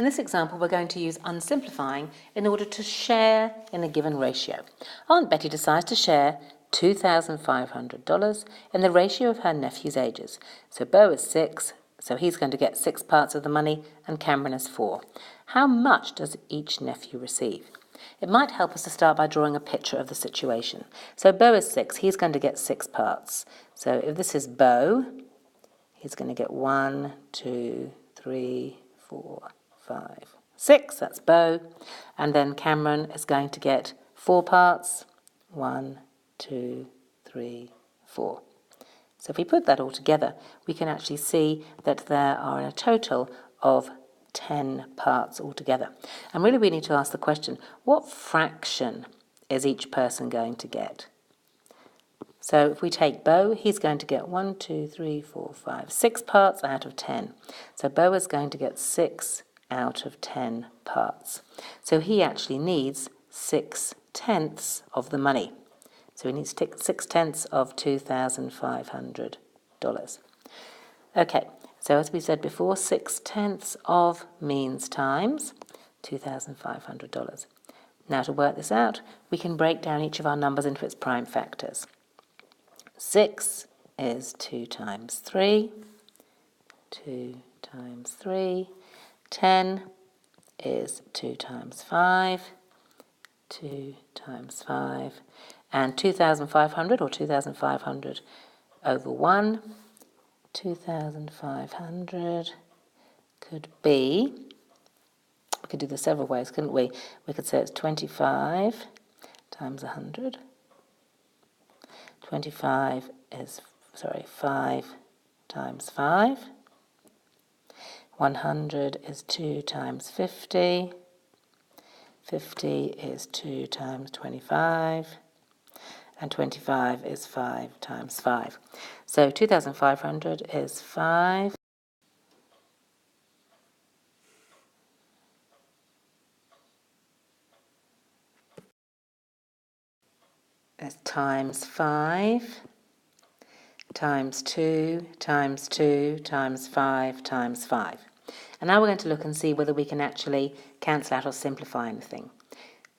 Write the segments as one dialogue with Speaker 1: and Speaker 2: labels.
Speaker 1: In this example, we're going to use unsimplifying in order to share in a given ratio. Aunt Betty decides to share $2,500 in the ratio of her nephew's ages. So Beau is 6, so he's going to get 6 parts of the money, and Cameron is 4. How much does each nephew receive? It might help us to start by drawing a picture of the situation. So Beau is 6, he's going to get 6 parts. So if this is Beau, he's going to get 1, 2, 3, 4, 5, 6, that's Beau. And then Cameron is going to get 4 parts, 1, 2, 3, 4. So if we put that all together, we can actually see that there are a total of 10 parts altogether. And really we need to ask the question, what fraction is each person going to get? So if we take Beau, he's going to get 1, 2, 3, 4, 5, 6 parts out of 10. So Beau is going to get 6 out of 10 parts. So he actually needs 6/10 of the money. So he needs 6/10 of $2,500. Okay, so as we said before, 6/10 of means times $2,500. Now to work this out, we can break down each of our numbers into its prime factors. 6 is 2 times 3, 2 times 3. 10 is 2 times 5, 2 times 5. And 2,500, or 2,500 over 1, 2,500 could be, we could do this several ways, couldn't we? We could say it's 25 times 100. 5 times 5. 100 is 2 times 50. 50 is 2 times 25. And 25 is 5 times 5. So 2,500 is 5 times 5 times 2 times 2 times 5 times 5. And now we're going to look and see whether we can actually cancel out or simplify anything.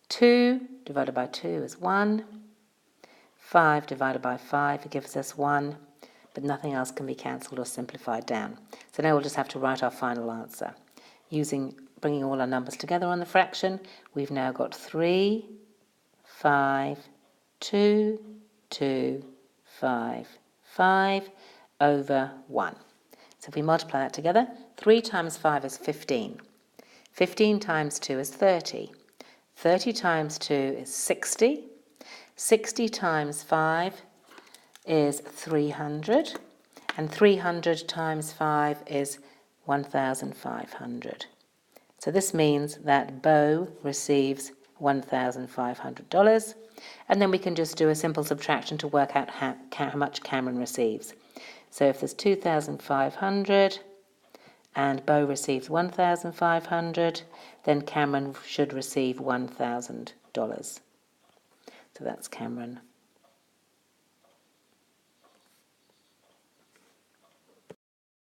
Speaker 1: 2 divided by 2 is 1. 5 divided by 5 gives us 1, but nothing else can be cancelled or simplified down. So now we'll just have to write our final answer. Bringing all our numbers together on the fraction, we've now got 3, 5, 2, 2, 5, 5 over 1. So if we multiply that together, 3 times 5 is 15. 15 times 2 is 30. 30 times 2 is 60. 60 times 5 is 300. And 300 times 5 is 1,500. So this means that Beau receives $1,500. And then we can just do a simple subtraction to work out how much Cameron receives. So if there's 2,500 and Beau receives 1,500, then Cameron should receive $1,000. So that's Cameron.